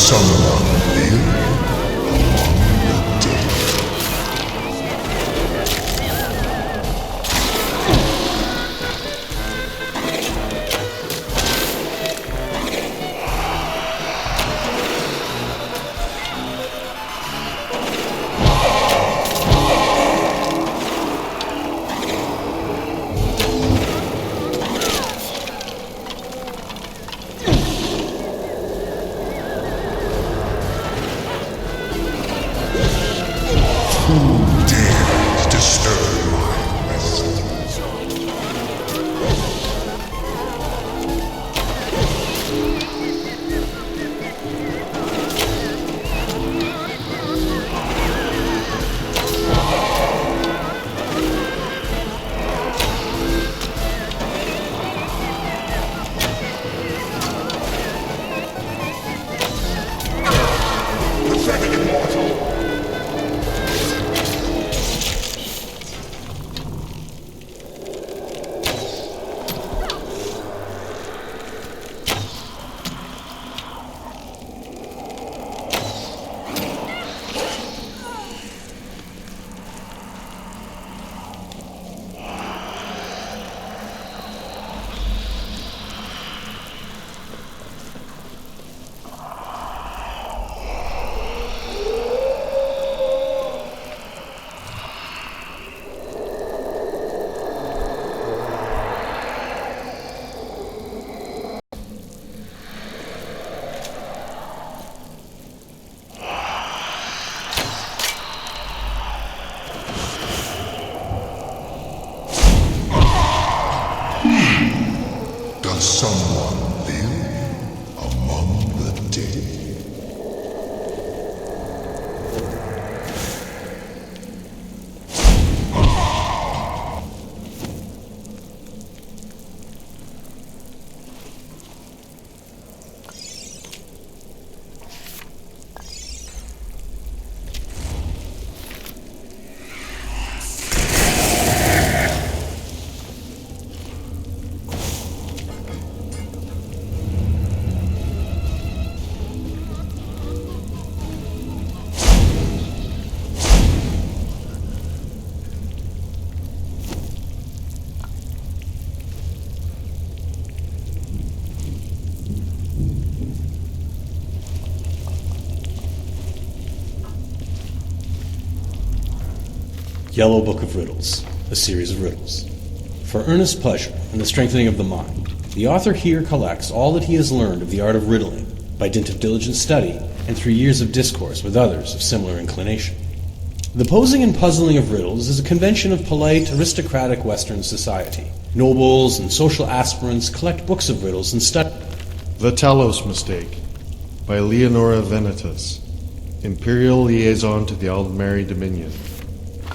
someone live among the dead? Who dares disturb my rest? Pathetic immortal! Does someone live among the dead? Yellow Book of Riddles, a series of riddles. For earnest pleasure and the strengthening of the mind, the author here collects all that he has learned of the art of riddling by dint of diligent study and through years of discourse with others of similar inclination. The posing and puzzling of riddles is a convention of polite, aristocratic Western society. Nobles and social aspirants collect books of riddles and study. The Talos Mistake by Leonora Venetus, Imperial Liaison to the Aldmeri Dominion.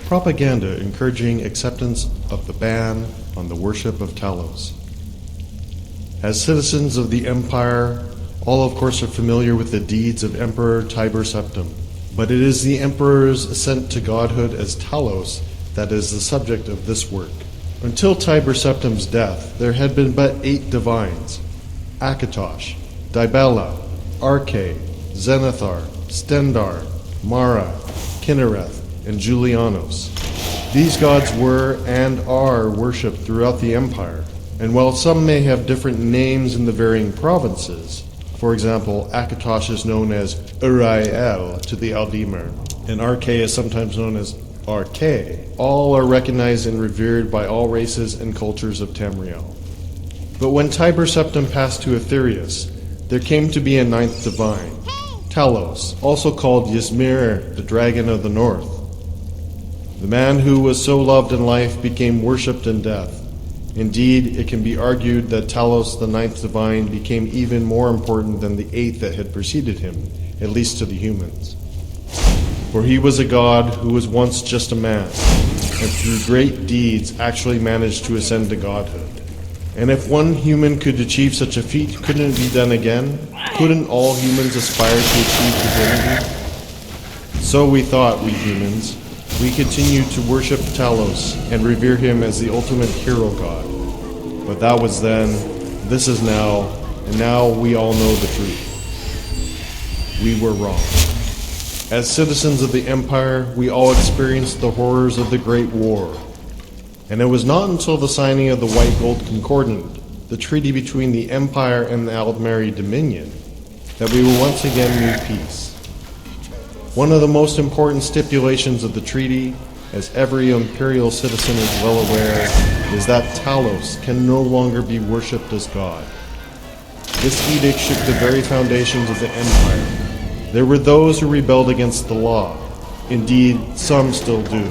Propaganda encouraging acceptance of the ban on the worship of Talos. As citizens of the Empire, all of course are familiar with the deeds of Emperor Tiber Septim, but it is the Emperor's ascent to godhood as Talos that is the subject of this work. Until Tiber Septim's death, there had been but 8 divines: Akatosh, Dibella, Arche, Zenithar, Stendar, Mara, Kinnereth, and Julianos. These gods were and are worshipped throughout the Empire, and while some may have different names in the varying provinces, for example, Akatosh is known as Uriel to the Aldemir, and Arche is sometimes known as Arche, all are recognized and revered by all races and cultures of Tamriel. But when Tiber Septim passed to Aetherius, there came to be a 9th divine, Talos, also called Ysmir, the Dragon of the North. The man who was so loved in life became worshipped in death. Indeed, it can be argued that Talos, the 9th divine, became even more important than the 8th that had preceded him, at least to the humans. For he was a god who was once just a man, and through great deeds actually managed to ascend to godhood. And if one human could achieve such a feat, couldn't it be done again? Couldn't all humans aspire to achieve divinity? So we thought, we humans. We continue to worship Talos and revere him as the ultimate hero god. But that was then, this is now, and now we all know the truth. we were wrong. As citizens of the Empire, we all experienced the horrors of the Great War. And it was not until the signing of the White Gold Concordant, the treaty between the Empire and the Aldmeri Dominion, that we will once again knew peace. One of the most important stipulations of the treaty, as every Imperial citizen is well aware, is that Talos can no longer be worshipped as God. This edict shook the very foundations of the Empire. There were those who rebelled against the law. Indeed, some still do.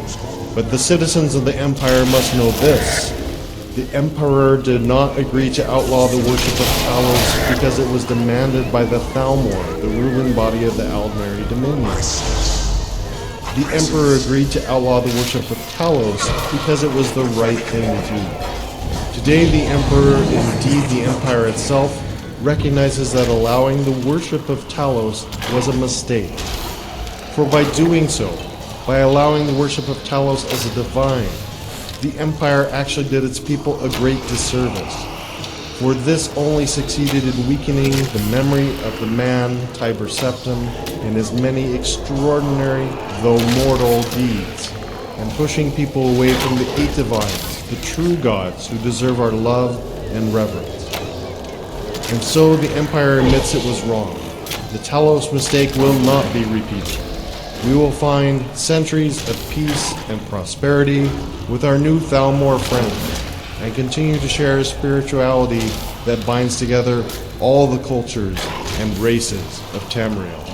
But the citizens of the Empire must know this. The Emperor did not agree to outlaw the worship of Talos because it was demanded by the Thalmor, the ruling body of the Aldmeri Dominion. The Emperor agreed to outlaw the worship of Talos because it was the right thing to do. Today, the Emperor, indeed the Empire itself, recognizes that allowing the worship of Talos was a mistake. For by doing so, by allowing the worship of Talos as a divine, the Empire actually did its people a great disservice. For this only succeeded in weakening the memory of the man Tiber Septim and his many extraordinary, though mortal, deeds, and pushing people away from the eight divines, the true gods who deserve our love and reverence. And so the Empire admits it was wrong. The Talos mistake will not be repeated. We will find centuries of peace and prosperity with our new Thalmor friends, and continue to share a spirituality that binds together all the cultures and races of Tamriel.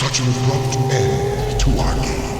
Such an abrupt end to our game.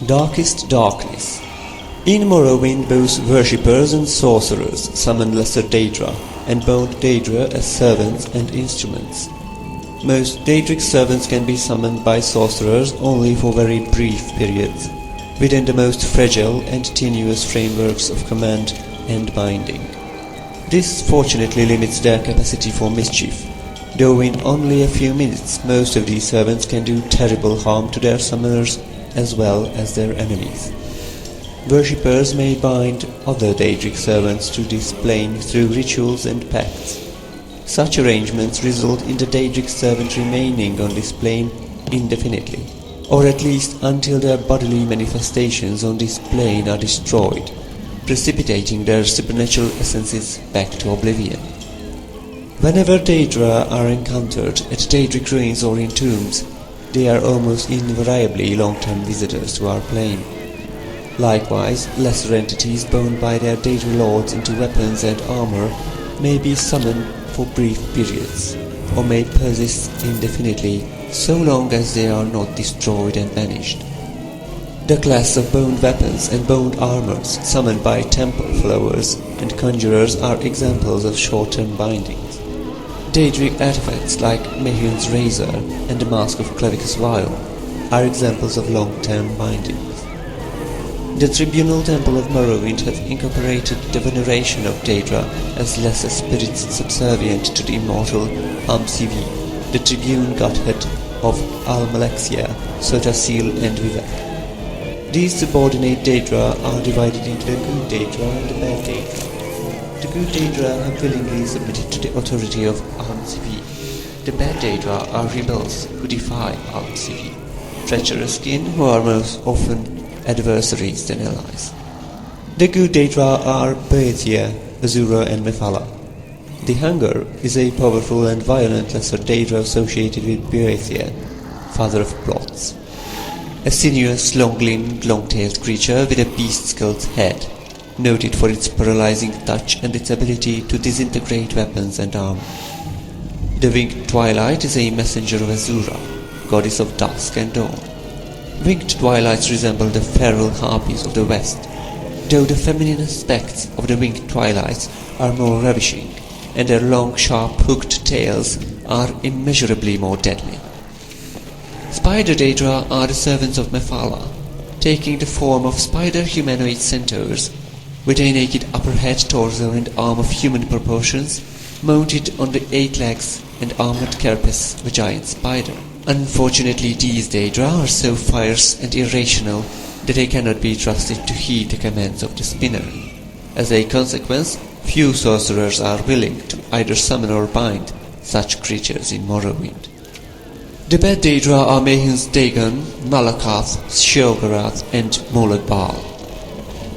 Darkest Darkness. In Morrowind, both worshippers and sorcerers summoned lesser Daedra, and bound Daedra as servants and instruments. Most Daedric servants can be summoned by sorcerers only for very brief periods, within the most fragile and tenuous frameworks of command and binding. This fortunately limits their capacity for mischief, Though in only a few minutes most of these servants can do terrible harm to their summoners as well as their enemies. Worshippers may bind other Daedric servants to this plane through rituals and pacts. Such arrangements result in the Daedric servant remaining on this plane indefinitely, or at least until their bodily manifestations on this plane are destroyed, precipitating their supernatural essences back to oblivion. Whenever Daedra are encountered at Daedric ruins or in tombs, they are almost invariably long-term visitors to our plane. Likewise, lesser entities bound by their Daedra lords into weapons and armor may be summoned for brief periods, or may persist indefinitely so long as they are not destroyed and banished. The class of boned weapons and boned armors summoned by temple followers and conjurers are examples of short-term bindings. Daedric artifacts like Mehun's razor and the mask of Clavicus Vile are examples of long-term bindings. The tribunal temple of Morrowind have incorporated the veneration of Daedra as lesser spirits subservient to the immortal Amsivi, the tribune godhead of Almalexia, Sotasil and Vivek. These subordinate Daedra are divided into the good Daedra and the bad Daedra. The good Daedra have willingly submitted to the authority of Amsivi. The bad Daedra are rebels who defy Amsivi, treacherous kin who are most often adversaries than allies. The good Daedra are Boeotia, Azura and Mephala. The Hunger is a powerful and violent lesser Daedra associated with Boeotia, father of plots. A sinuous, long-limbed, long-tailed creature with a beast-skulled head, noted for its paralyzing touch and its ability to disintegrate weapons and armor. The Winged Twilight is a messenger of Azura, goddess of dusk and dawn. Winged Twilights resemble the feral harpies of the West, though the feminine aspects of the Winged Twilights are more ravishing, and their long, sharp, hooked tails are immeasurably more deadly. Spider Daedra are the servants of Mephala, taking the form of spider humanoid centaurs, with a naked upper head, torso and arm of human proportions, mounted on the 8 legs and armored carapace of a giant spider. Unfortunately, these Daedra are so fierce and irrational that they cannot be trusted to heed the commands of the spinner. As a consequence, few sorcerers are willing to either summon or bind such creatures in Morrowind. The bad Daedra are Mehun's Dagon, Malakath, Sheogorath and Molag Bal.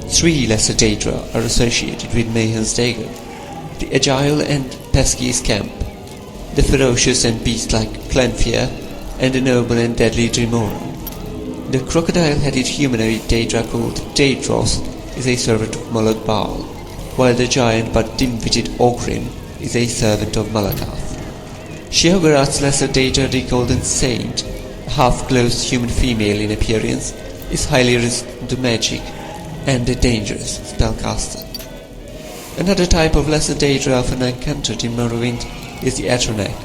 3 lesser Daedra are associated with Mehun's Dagon: the agile and pesky Scamp, the ferocious and beast-like Clanfia, and the noble and deadly Drimoran. The crocodile-headed humanoid Daedra called Daedros is a servant of Molag Bal, while the giant but dim-witted Ogrin is a servant of Malakath. Sheogorath's lesser Daedra, the Golden Saint, a half-clothed human female in appearance, is highly resistant to magic and a dangerous spellcaster. Another type of lesser Daedra often encountered in Morrowind is the Atronak,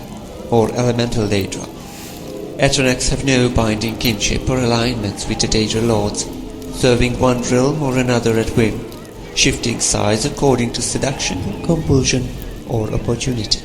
or Elemental Daedra. Atronachs have no binding kinship or alignments with the Daedra lords, serving one realm or another at whim, shifting sides according to seduction, compulsion, or opportunity.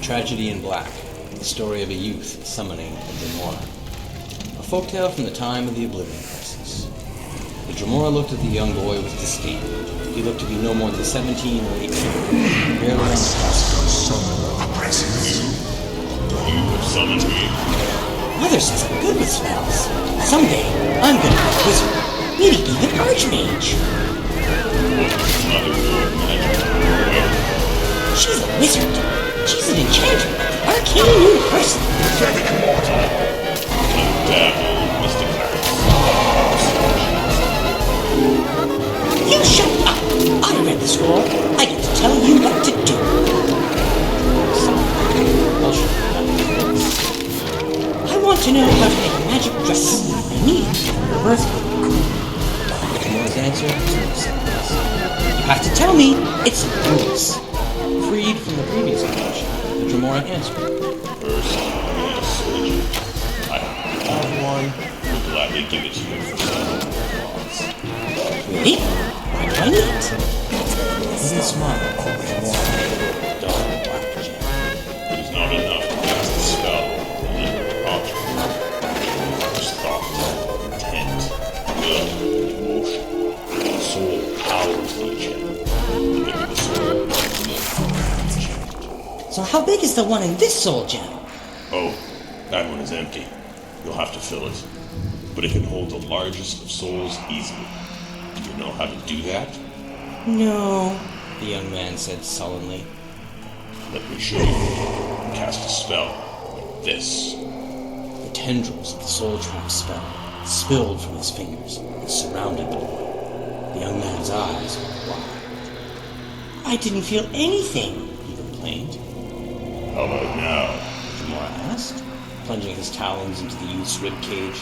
Tragedy in Black, the story of a youth summoning a Dremora. A folktale from the time of the Oblivion Crisis. The Dremora looked at the young boy with disdain. He looked to be no more than 17 or 18, barely on the cusp. You have summoned me. Mother says I'm good with spells. Someday, I'm gonna be a wizard. Maybe even archmage. Mother doing magic. She's a wizard. She's an enchanter at the Arcane University. Damn old mystic parents. You shut up! I read the scroll. I get to tell you what to do. I want to know how to make a magic dress. I need it for her birthday. Dramora's answer was no surprise. You have to tell me it's rules. Freed from the previous condition, the Dremora answered. First, I need a soldier. I have one. Will gladly give it to you for some applause. Really? Why do I need it? With a smile, the Dremora handed a dull black gem. It is not enough to cast a spell on any object. First thought, intent, will, and emotion. The soul powers the enchantment. The bigger the soul, the more powerful the enchantment. So how big is the one in this soul gem? Oh, that one is empty. You'll have to fill it. But it can hold the largest of souls easily. Do you know how to do that? No. The young man said sullenly. Let me show you. Cast a spell like this. The tendrils of the soul trap spell spilled from his fingers and surrounded the boy. The young man's eyes were wide. I didn't feel anything. He complained. How about now? Dremora asked, plunging his talons into the youth's ribcage.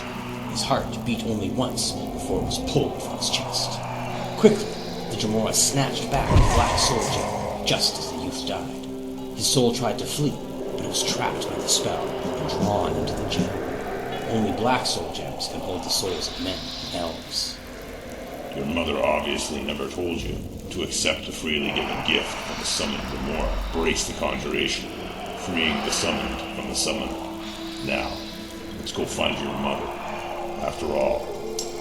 His heart beat only once before it was pulled from his chest. Quickly, the Dremora snatched back the black soul gem just as the youth died. His soul tried to flee, but it was trapped by the spell and drawn into the gem. Only black soul gems can hold the souls of men and elves. Your mother obviously never told you to accept a freely given gift from the summoned Whorcs. Brace the conjuration, freeing the summoned from the summoned. Now, let's go find your mother. After all,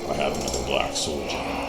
I have another black soul gem.